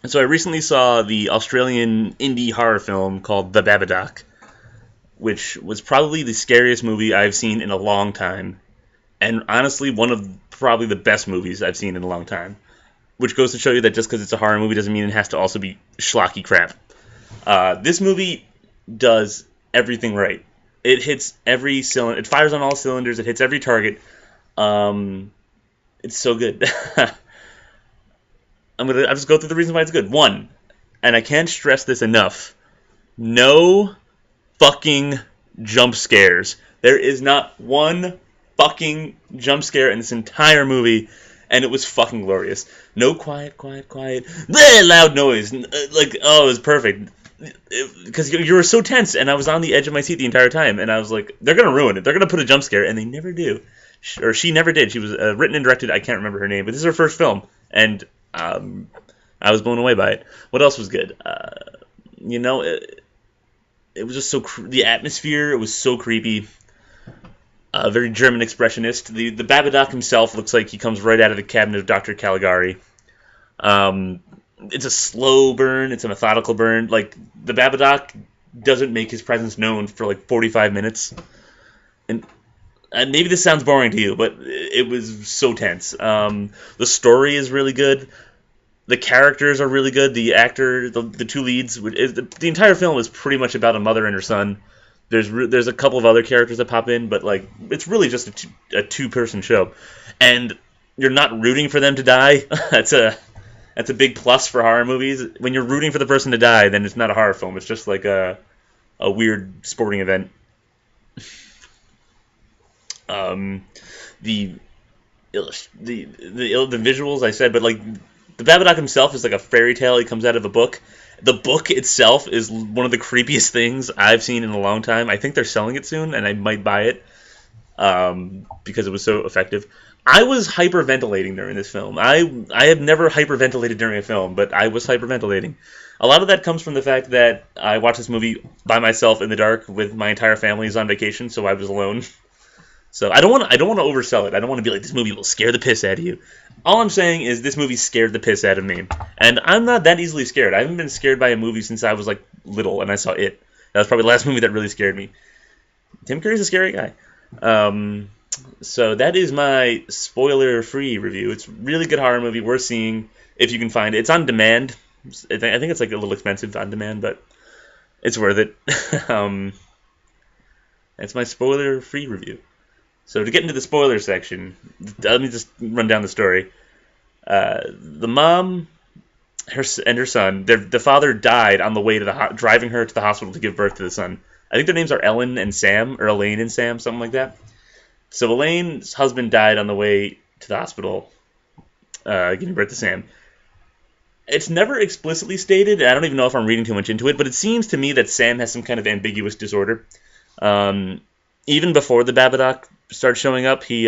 And so I recently saw the Australian indie horror film called The Babadook, which was probably the scariest movie I've seen in a long time, and honestly, one of probably the best movies I've seen in a long time. Which goes to show you that just because it's a horror movie doesn't mean it has to also be schlocky crap. This movie does everything right. It hits every cylinder. It fires on all cylinders. It hits every target. Um, it's so good. I'll just go through the reasons why it's good. One, and I can't stress this enough. No fucking jump scares. There is not one fucking jump scare in this entire movie, and it was fucking glorious. No quiet, quiet, quiet, bleh, loud noise. Oh, it was perfect. Because you were so tense, and I was on the edge of my seat the entire time, and I was like, they're gonna ruin it. They're gonna put a jump scare, and they never do. Or she never did. She was written and directed. I can't remember her name, but this is her first film, and I was blown away by it. What else was good? You know, it was just the atmosphere. It was so creepy. Very German expressionist. The Babadook himself looks like he comes right out of the cabinet of Dr. Caligari. It's a slow burn. It's a methodical burn. Like, the Babadook doesn't make his presence known for like 45 minutes. And maybe this sounds boring to you, but it was so tense. The story is really good. The characters are really good. The actor, the two leads, the entire film is pretty much about a mother and her son. There's a couple of other characters that pop in, but like it's really just a two-person show, and you're not rooting for them to die. That's a big plus for horror movies. When you're rooting for the person to die, then it's not a horror film. It's just like a weird sporting event. The the visuals I said, but like the Babadook himself is like a fairy tale. He comes out of a book. The book itself is one of the creepiest things I've seen in a long time. I think they're selling it soon, and I might buy it because it was so effective. I was hyperventilating during this film. I have never hyperventilated during a film, but I was hyperventilating. A lot of that comes from the fact that I watched this movie by myself in the dark with my entire family's on vacation, so I was alone. So I don't want to oversell it. I don't want to be like, this movie will scare the piss out of you. All I'm saying is this movie scared the piss out of me. And I'm not that easily scared. I haven't been scared by a movie since I was like little and I saw It. That was probably the last movie that really scared me. Tim Curry's a scary guy. So that is my spoiler-free review. It's a really good horror movie worth seeing if you can find it. It's on demand. I think it's like a little expensive on demand, but it's worth it. That's my spoiler-free review. So to get into the spoiler section, let me just run down the story. The mom, her son, the father died on the way to driving her to the hospital to give birth to the son. I think their names are Ellen and Sam, or Elaine and Sam, something like that. So Elaine's husband died on the way to the hospital, giving birth to Sam. It's never explicitly stated. I don't even know if I'm reading too much into it, but it seems to me that Sam has some kind of ambiguous disorder. Even before the Babadook starts showing up, he's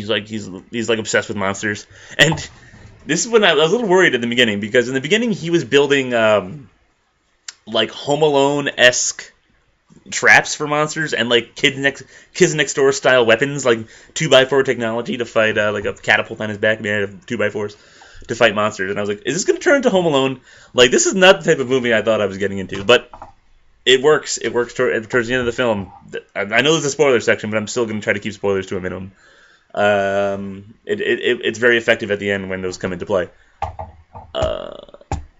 like obsessed with monsters. And this is when I was a little worried at the beginning, because in the beginning he was building like Home Alone-esque traps for monsters and like kids next door style weapons, like 2x4 technology to fight like a catapult on his back made out of 2x4s to fight monsters. And I was like, is this going to turn into Home Alone? Like, this is not the type of movie I thought I was getting into, but it works. It works towards the end of the film. I know there's a spoiler section, but I'm still going to try to keep spoilers to a minimum. It's very effective at the end when those come into play.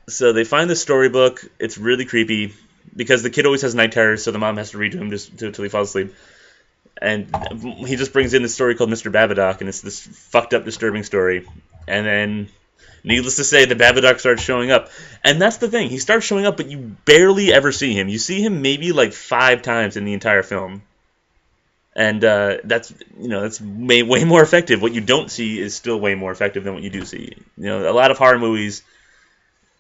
So they find the storybook. It's really creepy because the kid always has night terrors, so the mom has to read to him until he falls asleep. And he just brings in this story called Mr. Babadook, and it's this fucked up, disturbing story. And then, needless to say, the Babadook starts showing up. And that's the thing. He starts showing up, but you barely ever see him. You see him maybe like 5 times in the entire film. And that's way more effective. What you don't see is still way more effective than what you do see. A lot of horror movies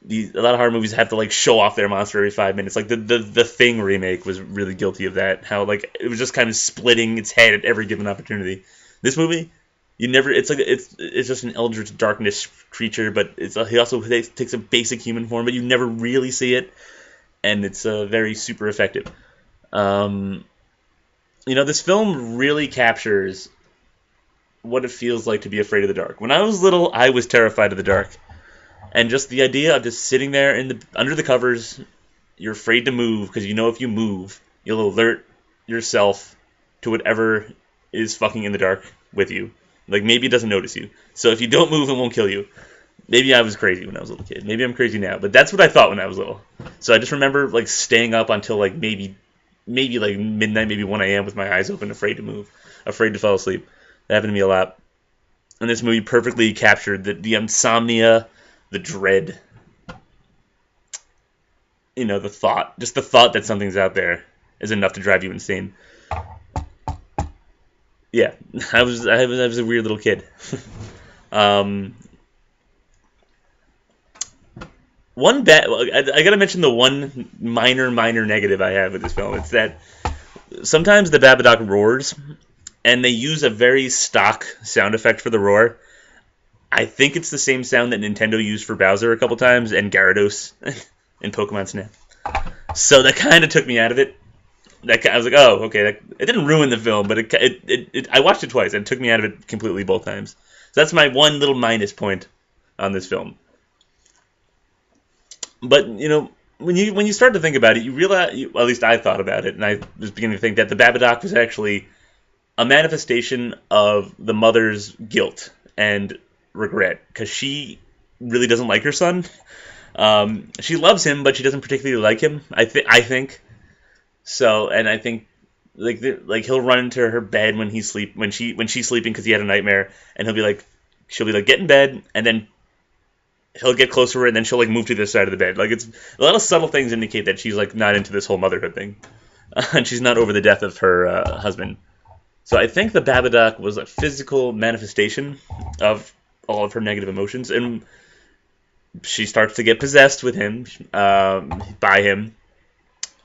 have to like show off their monster every 5 minutes. Like the Thing remake was really guilty of that. How like it was just kind of splitting its head at every given opportunity. This movie, it's just an eldritch darkness creature, but he also takes a basic human form, but you never really see it, and it's very super effective. This film really captures what it feels like to be afraid of the dark. When I was little, I was terrified of the dark. And just the idea of just sitting there under the covers, you're afraid to move because you know if you move, you'll alert yourself to whatever is fucking in the dark with you. Like, maybe it doesn't notice you. So if you don't move, it won't kill you. Maybe I was crazy when I was a little kid. Maybe I'm crazy now. But that's what I thought when I was little. So I just remember, like, staying up until, like, maybe like midnight, maybe 1 a.m. with my eyes open, afraid to move, afraid to fall asleep. That happened to me a lot. And this movie perfectly captured the insomnia, the dread, the thought. Just the thought that something's out there is enough to drive you insane. Yeah, I was a weird little kid. I gotta mention the one minor negative I have with this film. It's that sometimes the Babadook roars, and they use a very stock sound effect for the roar. I think it's the same sound that Nintendo used for Bowser a couple times and Gyarados in Pokemon Snap. So that kind of took me out of it. I was like, oh, okay. It didn't ruin the film, but I watched it twice, and it took me out of it completely both times. So that's my one little minus point on this film. But when you start to think about it, you realize, at least I thought about it, and I was beginning to think that the Babadook was actually a manifestation of the mother's guilt and regret, because she really doesn't like her son. She loves him, but she doesn't particularly like him. I think. So, and I think like he'll run into her bed when she's sleeping because he had a nightmare, and she'll be like, get in bed, and then he'll get close to her, and then she'll like move to the other side of the bed. Like, it's a lot of subtle things indicate that she's like not into this whole motherhood thing, and she's not over the death of her husband. So I think the Babadook was a physical manifestation of all of her negative emotions, and she starts to get possessed with him, by him.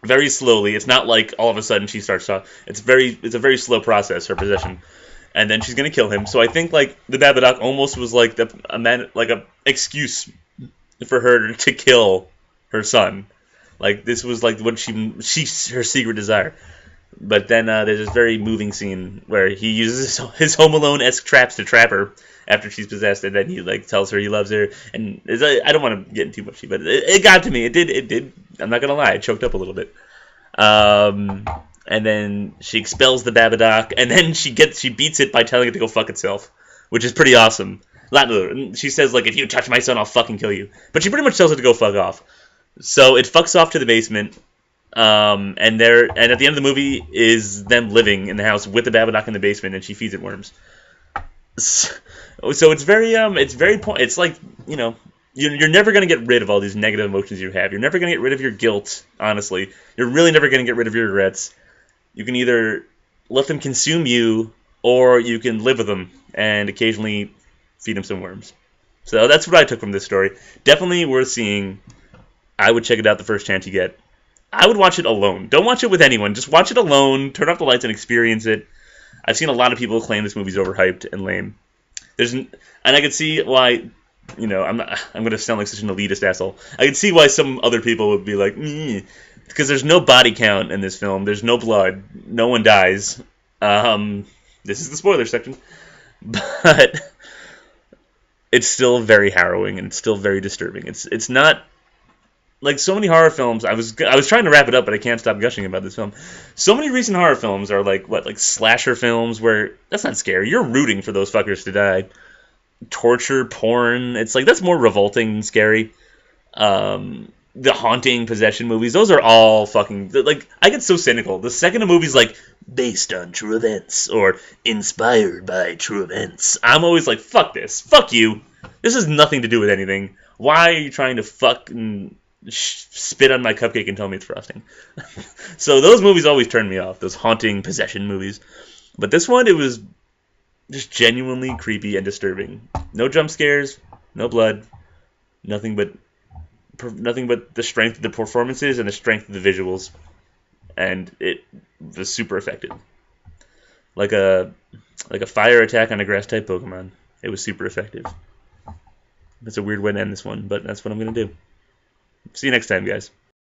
Very slowly. It's not like all of a sudden she starts to. It's a very slow process, her possession, and then she's gonna kill him. So I think like the Babadook almost was like a excuse for her to kill her son. Like, this was like what her secret desire. But then there's this very moving scene where he uses his Home Alone-esque traps to trap her after she's possessed, and then he like tells her he loves her. And I don't want to get into too much, but it got to me. It did. I'm not gonna lie, I choked up a little bit. And then she expels the Babadook, and then she beats it by telling it to go fuck itself, which is pretty awesome. She says, like, if you touch my son, I'll fucking kill you. But she pretty much tells it to go fuck off. So it fucks off to the basement. And at the end of the movie is them living in the house with the Babadook in the basement, and she feeds it worms. So it's it's like, you're never going to get rid of all these negative emotions you have. You're never going to get rid of your guilt, honestly. You're really never going to get rid of your regrets. You can either let them consume you, or you can live with them and occasionally feed them some worms. So that's what I took from this story. Definitely worth seeing. I would check it out the first chance you get. I would watch it alone. Don't watch it with anyone. Just watch it alone, turn off the lights, and experience it. I've seen a lot of people claim this movie's overhyped and lame. And I can see why, I'm going to sound like such an elitist asshole. I can see why some other people would be like, because there's no body count in this film. There's no blood. No one dies. This is the spoiler section. But it's still very harrowing, and it's still very disturbing. It's not like so many horror films. I was trying to wrap it up, but I can't stop gushing about this film. So many recent horror films are like slasher films where that's not scary. You're rooting for those fuckers to die. Torture porn. It's like that's more revolting than scary. The haunting possession movies. Those are all fucking like. I get so cynical. The second a movie's like based on true events or inspired by true events, I'm always like, fuck this. Fuck you. This has nothing to do with anything. Why are you trying to fucking spit on my cupcake and tell me it's frosting? So those movies always turn me off, those haunting possession movies. But this one, it was just genuinely creepy and disturbing. No jump scares, no blood, nothing but the strength of the performances and the strength of the visuals, and it was super effective. Like a fire attack on a grass type Pokemon. It was super effective. That's a weird way to end this one, but that's what I'm gonna do. See you next time, guys.